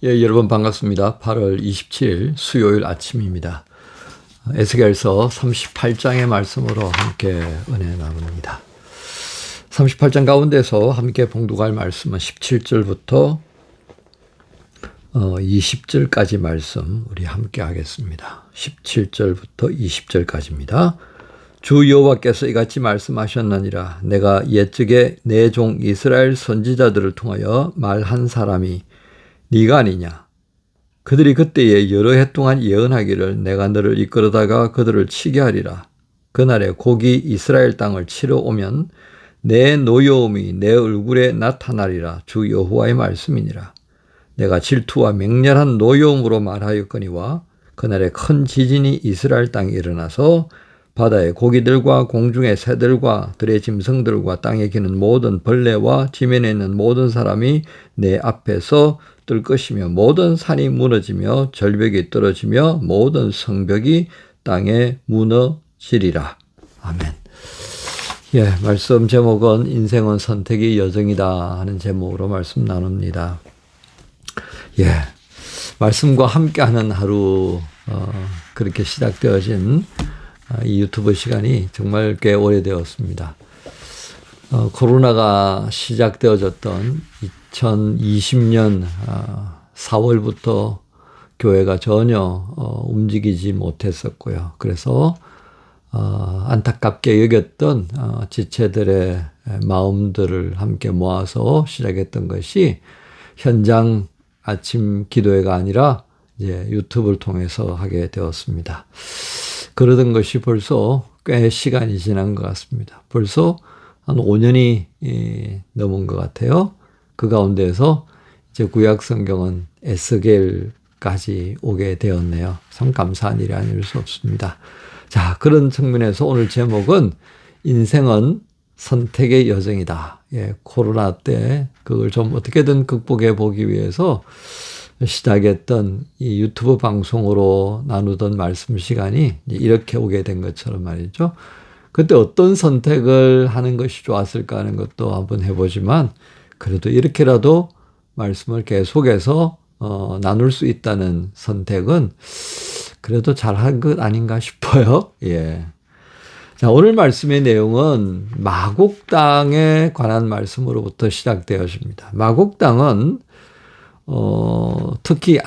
예, 여러분 반갑습니다. 8월 27일 수요일 아침입니다. 에스겔서 38장의 말씀으로 함께 은혜 나눕니다. 38장 가운데서 함께 봉독할 말씀은 17절부터 20절까지 말씀 우리 함께 하겠습니다. 17절부터 20절까지입니다. 주 여호와께서 이같이 말씀하셨느니라. 내가 옛적에 내 종 이스라엘 선지자들을 통하여 말한 사람이 네가 아니냐. 그들이 그때에 여러 해 동안 예언하기를 내가 너를 이끌어다가 그들을 치게 하리라. 그날에 곡이 이스라엘 땅을 치러 오면 내 노여움이 내 얼굴에 나타나리라. 주 여호와의 말씀이니라. 내가 질투와 맹렬한 노여움으로 말하였거니와 그날에 큰 지진이 이스라엘 땅에 일어나서 바다의 고기들과 공중의 새들과 들의 짐승들과 땅에 기는 모든 벌레와 지면에 있는 모든 사람이 내 앞에서 뜰 것이며 모든 산이 무너지며 절벽이 떨어지며 모든 성벽이 땅에 무너지리라. 아멘. 예, 말씀 제목은 인생은 선택의 여정이다 하는 제목으로 말씀 나눕니다. 예, 말씀과 함께하는 하루 그렇게 시작되어진 이 유튜브 시간이 정말 꽤 오래되었습니다. 코로나가 시작되어졌던 2020년 4월부터 교회가 전혀 움직이지 못했었고요. 그래서 안타깝게 여겼던 지체들의 마음들을 함께 모아서 시작했던 것이 현장 아침 기도회가 아니라 이제 유튜브를 통해서 하게 되었습니다. 그러던 것이 벌써 꽤 시간이 지난 것 같습니다. 벌써 한 5년이 넘은 것 같아요. 그 가운데서 이제 구약 성경은 에스겔까지 오게 되었네요. 참 감사한 일이 아닐 수 없습니다. 자, 그런 측면에서 오늘 제목은 인생은 선택의 여정이다. 예, 코로나 때 그걸 좀 어떻게든 극복해 보기 위해서 시작했던 이 유튜브 방송으로 나누던 말씀 시간이 이렇게 오게 된 것처럼 말이죠. 그때 어떤 선택을 하는 것이 좋았을까 하는 것도 한번 해보지만 그래도 이렇게라도 말씀을 계속해서 나눌 수 있다는 선택은 그래도 잘한 것 아닌가 싶어요. 예. 자, 오늘 말씀의 내용은 마곡 땅에 관한 말씀으로부터 시작되어집니다. 마곡 땅은 특히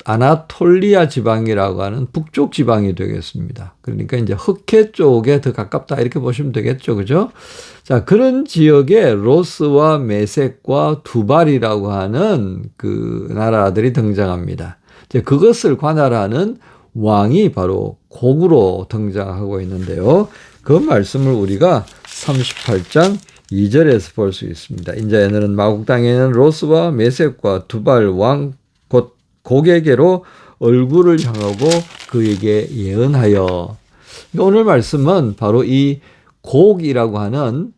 아나톨리아 지방이라고 하는 북쪽 지방이 되겠습니다. 그러니까 이제 흑해 쪽에 더 가깝다 이렇게 보시면 되겠죠. 그죠? 자, 그런 지역에 로스와 메섹과 두발이라고 하는 그 나라들이 등장합니다. 이제 그것을 관할하는 왕이 바로 곡으로 등장하고 있는데요. 그 말씀을 우리가 38장 2절에서 볼 수 있습니다. 인자에는 마곡 땅에는 로스와 메섹과 두발 왕 곧 곡에게로 얼굴을 향하고 그에게 예언하여. 오늘 말씀은 바로 이 곡이라고 하는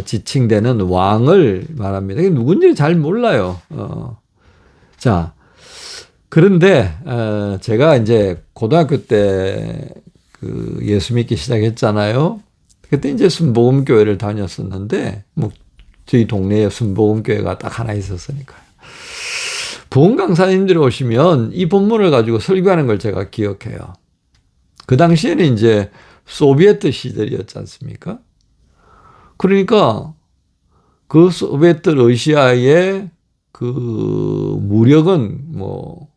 지칭되는 왕을 말합니다. 이게 누군지 잘 몰라요. 자, 그런데 제가 이제 고등학교 때 그 예수 믿기 시작했잖아요. 그때 이제 순복음교회를 다녔었는데, 뭐, 저희 동네에 순복음교회가 딱 하나 있었으니까요. 부흥 강사님들이 오시면 이 본문을 가지고 설교하는 걸 제가 기억해요. 그 당시에는 이제 소비에트 시절이었지 않습니까? 그러니까 그 소비에트 러시아의 그 무력은 뭐,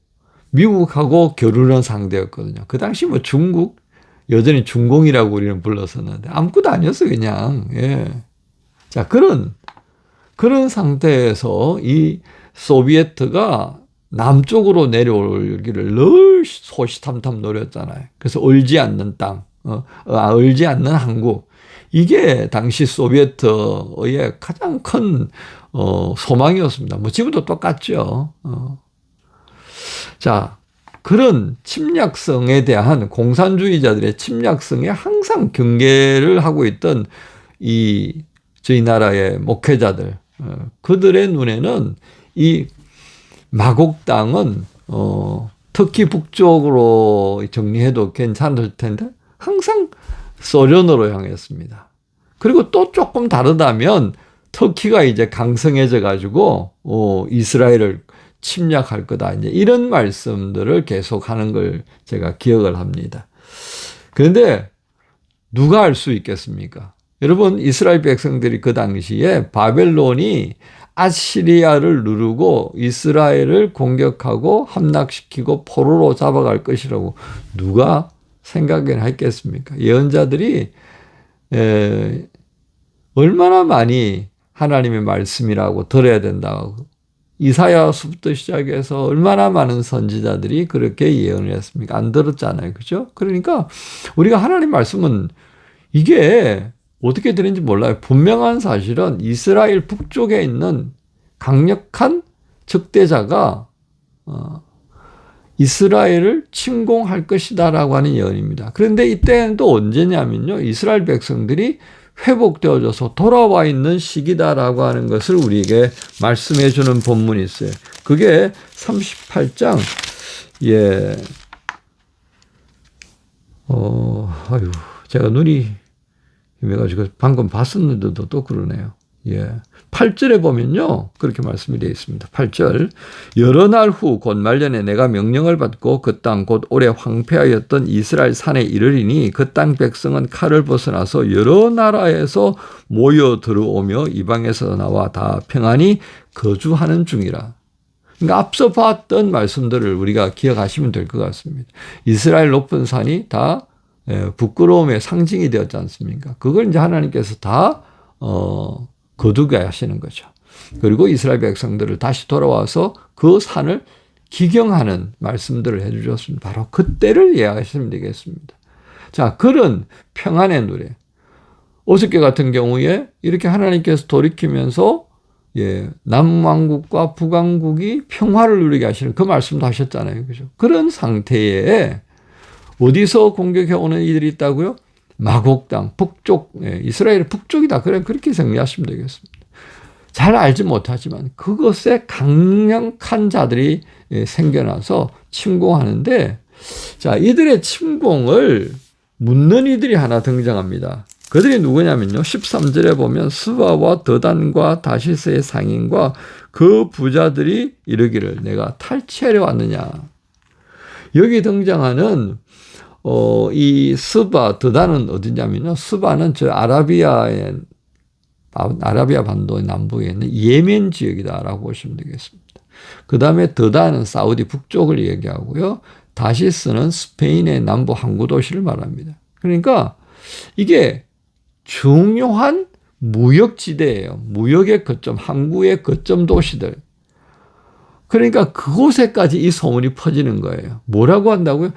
미국하고 겨루는 상대였거든요. 그 당시 뭐 중국, 여전히 중공이라고 우리는 불렀었는데 아무것도 아니었어 그냥. 예. 자, 그런 상태에서 이 소비에트가 남쪽으로 내려오기를 늘 소시탐탐 노렸잖아요. 그래서 얼지 않는 땅, 얼지 않는 한국. 이게 당시 소비에트의 가장 큰 소망이었습니다. 뭐 지금도 똑같죠. 자, 그런 침략성에 대한 공산주의자들의 침략성에 항상 경계를 하고 있던 저희 나라의 목회자들, 그들의 눈에는 이 마곡 땅은 특히 북쪽으로 정리해도 괜찮을 텐데 항상 소련으로 향했습니다. 그리고 또 조금 다르다면 터키가 이제 강성해져 가지고 이스라엘을 침략할 거다. 이제 이런 말씀들을 계속 하는 걸 제가 기억을 합니다. 그런데 누가 알 수 있겠습니까? 여러분, 이스라엘 백성들이 그 당시에 바벨론이 아시리아를 누르고 이스라엘을 공격하고 함락시키고 포로로 잡아갈 것이라고 누가 생각이나 했겠습니까? 예언자들이 얼마나 많이 하나님의 말씀이라고 들어야 된다고 이사야서부터 시작해서 얼마나 많은 선지자들이 그렇게 예언을 했습니까? 안 들었잖아요. 그죠? 그러니까 우리가 하나님 말씀은 이게 어떻게 되는지 몰라요. 분명한 사실은 이스라엘 북쪽에 있는 강력한 적대자가 이스라엘을 침공할 것이다라고 하는 예언입니다. 그런데 이때는 또 언제냐면요. 이스라엘 백성들이 회복되어져서 돌아와 있는 시기다라고 하는 것을 우리에게 말씀해 주는 본문이 있어요. 그게 38장, 제가 눈이 힘해가지고 방금 봤었는데도 또 그러네요. 8절에 보면요. 그렇게 말씀이 되어 있습니다. 8절. 여러 날 후 곧 말년에 내가 명령을 받고 그 땅 곧 오래 황폐하였던 이스라엘 산에 이르리니 그 땅 백성은 칼을 벗어나서 여러 나라에서 모여 들어오며 이방에서 나와 다 평안히 거주하는 중이라. 그러니까 앞서 봤던 말씀들을 우리가 기억하시면 될 것 같습니다. 이스라엘 높은 산이 다 부끄러움의 상징이 되었지 않습니까? 그걸 이제 하나님께서 다 거두게 하시는 거죠. 그리고 이스라엘 백성들을 다시 돌아와서 그 산을 기경하는 말씀들을 해주셨습니다. 바로 그때를 이해하시면 되겠습니다. 자, 그런 평안의 노래. 오스개 같은 경우에 이렇게 하나님께서 돌이키면서 남왕국과 북왕국이 평화를 누리게 하시는 그 말씀도 하셨잖아요. 그죠? 그런 상태에 어디서 공격해 오는 이들이 있다고요? 마곡 땅, 북쪽, 이스라엘의 북쪽이다. 그렇게 정리하시면 되겠습니다. 잘 알지 못하지만 그것에 강력한 자들이 생겨나서 침공하는데, 자, 이들의 침공을 묻는 이들이 하나 등장합니다. 그들이 누구냐면요. 13절에 보면 스바와 드단과 다시스의 상인과 그 부자들이 이르기를 내가 탈취하려 왔느냐. 여기 등장하는 이 스바, 드단은 어디냐면요. 스바는 저 아라비아 반도의 남부에 있는 예멘 지역이다라고 보시면 되겠습니다. 그 다음에 드단은 사우디 북쪽을 얘기하고요. 다시스는 스페인의 남부 항구 도시를 말합니다. 그러니까 이게 중요한 무역지대예요. 무역의 거점, 항구의 거점 도시들. 그러니까 그곳에까지 이 소문이 퍼지는 거예요. 뭐라고 한다고요?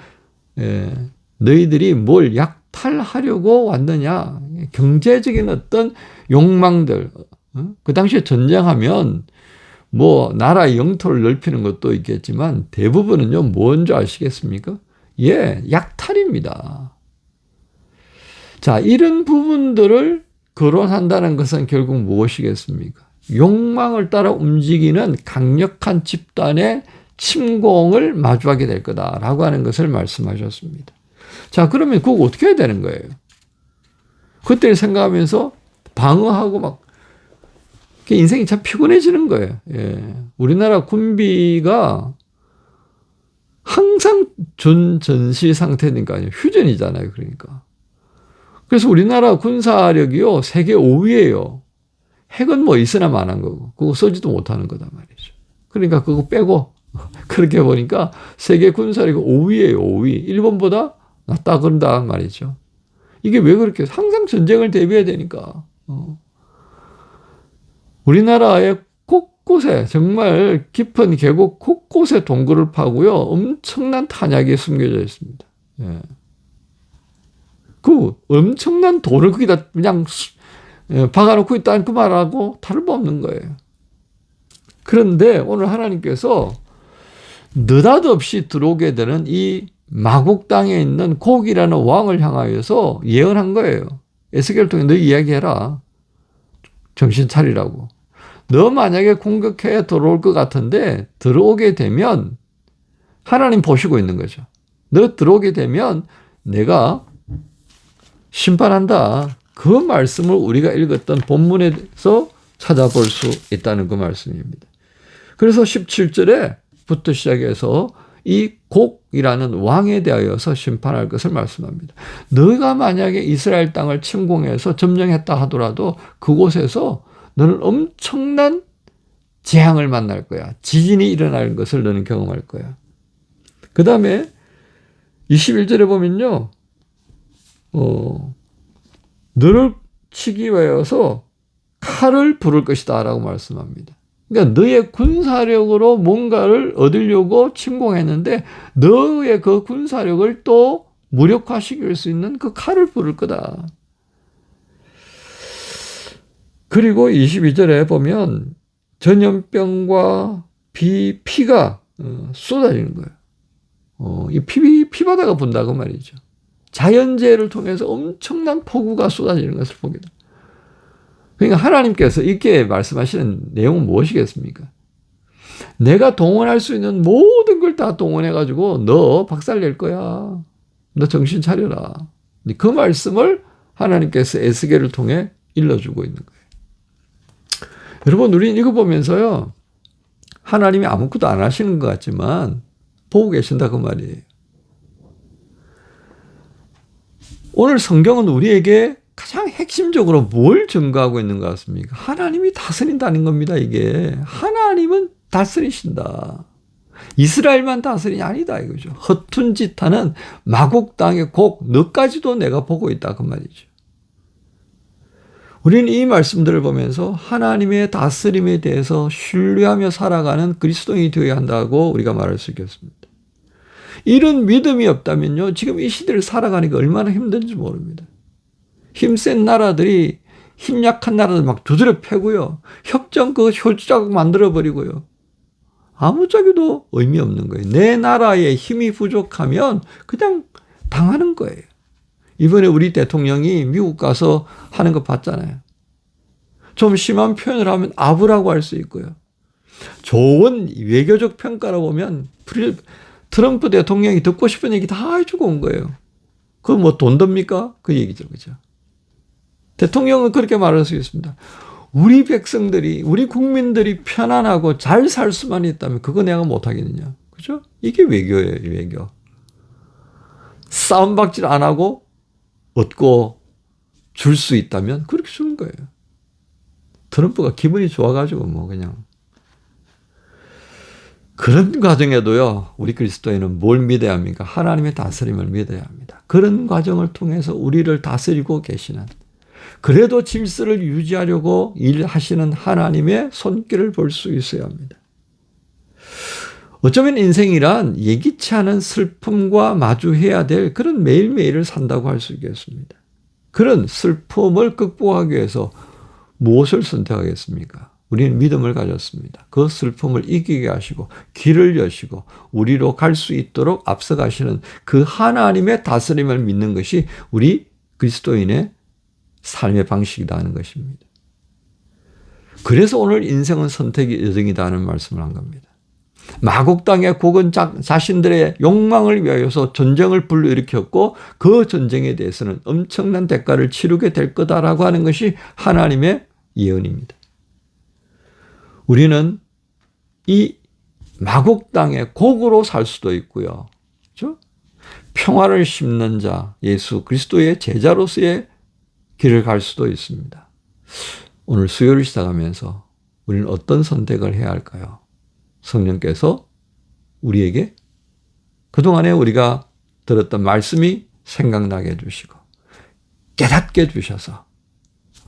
너희들이 뭘 약탈하려고 왔느냐. 경제적인 어떤 욕망들. 그 당시에 전쟁하면 뭐 나라 영토를 넓히는 것도 있겠지만 대부분은요. 뭔지 아시겠습니까? 약탈입니다. 자, 이런 부분들을 거론한다는 것은 결국 무엇이겠습니까? 욕망을 따라 움직이는 강력한 집단의 침공을 마주하게 될 거다라고 하는 것을 말씀하셨습니다. 자, 그러면 그거 어떻게 해야 되는 거예요? 그때를 생각하면서 방어하고 막 인생이 참 피곤해지는 거예요. 우리나라 군비가 항상 전시 상태니까요. 휴전이잖아요. 그러니까. 그래서 우리나라 군사력이요. 세계 5위예요. 핵은 뭐 있으나 마난 거고 그거 쓰지도 못하는 거다 말이죠. 그러니까 그거 빼고 그렇게 보니까 세계 군사력이 5위예요. 5위. 일본보다 낫다 그런다 말이죠. 이게 왜 그렇게 항상 전쟁을 대비해야 되니까. 우리나라의 곳곳에 정말 깊은 계곡 곳곳에 동굴을 파고요. 엄청난 탄약이 숨겨져 있습니다. 그 엄청난 돌을 거기다 그냥 박아놓고 있다는 그 말하고 다름없는 거예요. 그런데 오늘 하나님께서 느닷없이 들어오게 되는 이 마곡 땅에 있는 곡이라는 왕을 향하여서 예언한 거예요. 에스겔을 통해 너 이야기해라. 정신 차리라고. 너 만약에 공격해 들어올 것 같은데 들어오게 되면 하나님 보시고 있는 거죠. 너 들어오게 되면 내가 심판한다. 그 말씀을 우리가 읽었던 본문에서 찾아볼 수 있다는 그 말씀입니다. 그래서 17절에부터 시작해서 이 곡이라는 왕에 대하여서 심판할 것을 말씀합니다. 너가 만약에 이스라엘 땅을 침공해서 점령했다 하더라도 그곳에서 너는 엄청난 재앙을 만날 거야. 지진이 일어나는 것을 너는 경험할 거야. 그 다음에 21절에 보면요. 너를 치기 위하여서 칼을 부를 것이다 라고 말씀합니다. 그러니까 너의 군사력으로 뭔가를 얻으려고 침공했는데 너의 그 군사력을 또 무력화시킬 수 있는 그 칼을 부를 거다. 그리고 22절에 보면 전염병과 피가 쏟아지는 거예요. 이 피바다가 분다고 말이죠. 자연재해를 통해서 엄청난 폭우가 쏟아지는 것을 보게 됩니다. 그러니까 하나님께서 이렇게 말씀하시는 내용은 무엇이겠습니까? 내가 동원할 수 있는 모든 걸 다 동원해가지고 너 박살낼 거야. 너 정신 차려라. 그 말씀을 하나님께서 에스겔을 통해 일러주고 있는 거예요. 여러분, 우리는 이거 보면서요. 하나님이 아무것도 안 하시는 것 같지만 보고 계신다 그 말이에요. 오늘 성경은 우리에게 가장 핵심적으로 뭘 증거하고 있는 것 같습니까? 하나님이 다스린다는 겁니다, 이게. 하나님은 다스리신다. 이스라엘만 다스리냐? 아니다, 이거죠. 허튼 짓 하는 마곡 땅의 곡, 너까지도 내가 보고 있다, 그 말이죠. 우리는 이 말씀들을 보면서 하나님의 다스림에 대해서 신뢰하며 살아가는 그리스도인이 되어야 한다고 우리가 말할 수 있겠습니다. 이런 믿음이 없다면요, 지금 이 시대를 살아가니까 얼마나 힘든지 모릅니다. 힘센 나라들이 힘 약한 나라들 막 두드려 패고요. 협정 그 혈주자국 만들어버리고요. 아무짝에도 의미 없는 거예요. 내 나라에 힘이 부족하면 그냥 당하는 거예요. 이번에 우리 대통령이 미국 가서 하는 거 봤잖아요. 좀 심한 표현을 하면 아부라고 할 수 있고요. 좋은 외교적 평가로 보면 트럼프 대통령이 듣고 싶은 얘기 다 해주고 온 거예요. 그거 뭐 돈 듭니까? 그 얘기죠. 그죠? 대통령은 그렇게 말할 수 있습니다. 우리 백성들이, 우리 국민들이 편안하고 잘 살 수만 있다면 그거 내가 못하겠느냐. 그죠? 이게 외교예요, 외교. 싸움박질 안 하고 얻고 줄 수 있다면 그렇게 주는 거예요. 트럼프가 기분이 좋아가지고 뭐 그냥. 그런 과정에도요, 우리 그리스도인은 뭘 믿어야 합니까? 하나님의 다스림을 믿어야 합니다. 그런 과정을 통해서 우리를 다스리고 계시는, 그래도 질서를 유지하려고 일하시는 하나님의 손길을 볼 수 있어야 합니다. 어쩌면 인생이란 예기치 않은 슬픔과 마주해야 될 그런 매일매일을 산다고 할 수 있겠습니다. 그런 슬픔을 극복하기 위해서 무엇을 선택하겠습니까? 우리는 믿음을 가졌습니다. 그 슬픔을 이기게 하시고 길을 여시고 우리로 갈 수 있도록 앞서가시는 그 하나님의 다스림을 믿는 것이 우리 그리스도인의 삶의 방식이다 하는 것입니다. 그래서 오늘 인생은 선택의 여정이다 하는 말씀을 한 겁니다. 마곡 땅의 곡은 자신들의 욕망을 위하여서 전쟁을 불러일으켰고 그 전쟁에 대해서는 엄청난 대가를 치르게 될 거다라고 하는 것이 하나님의 예언입니다. 우리는 이 마곡 땅의 곡으로 살 수도 있고요. 그렇죠? 평화를 심는 자, 예수 그리스도의 제자로서의 길을 갈 수도 있습니다. 오늘 수요일을 시작하면서 우리는 어떤 선택을 해야 할까요? 성령께서 우리에게 그동안에 우리가 들었던 말씀이 생각나게 해주시고 깨닫게 해주셔서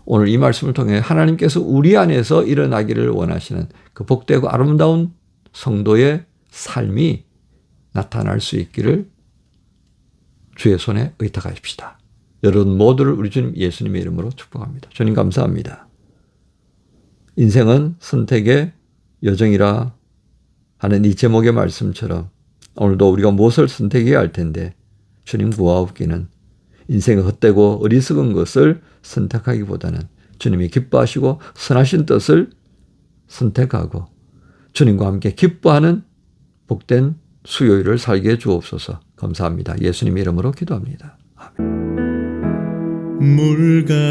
오늘 이 말씀을 통해 하나님께서 우리 안에서 일어나기를 원하시는 그 복되고 아름다운 성도의 삶이 나타날 수 있기를 주의 손에 의탁하십시다. 여러분 모두를 우리 주님 예수님의 이름으로 축복합니다. 주님 감사합니다. 인생은 선택의 여정이라 하는 이 제목의 말씀처럼 오늘도 우리가 무엇을 선택해야 할 텐데 주님 구하옵기는 인생의 헛되고 어리석은 것을 선택하기보다는 주님이 기뻐하시고 선하신 뜻을 선택하고 주님과 함께 기뻐하는 복된 수요일을 살게 해 주옵소서. 감사합니다. 예수님의 이름으로 기도합니다. 아멘. 물 가운데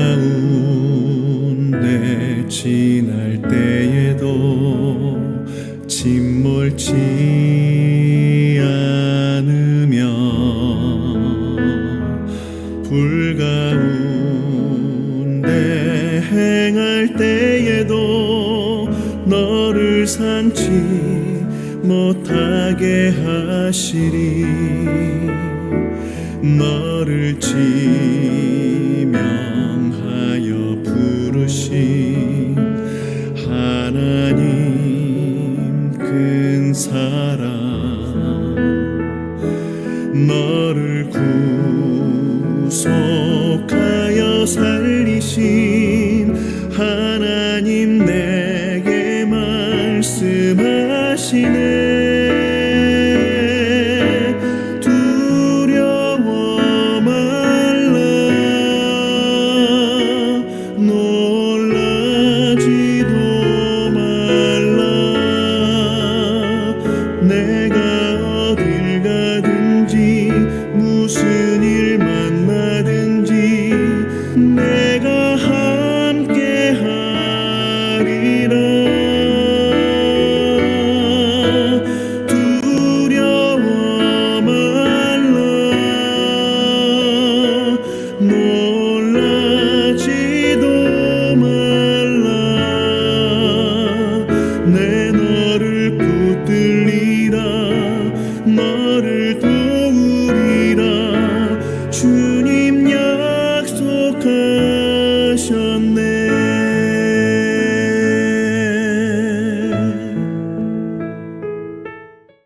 지날 때에도 침몰치 않으며 불 가운데 행할 때에도 너를 삼지 못하게 하시리. 너를 지명하여 부르신 하나님 큰 사랑, 너를 구속하여 살리신 하나님 내게 말씀하시네.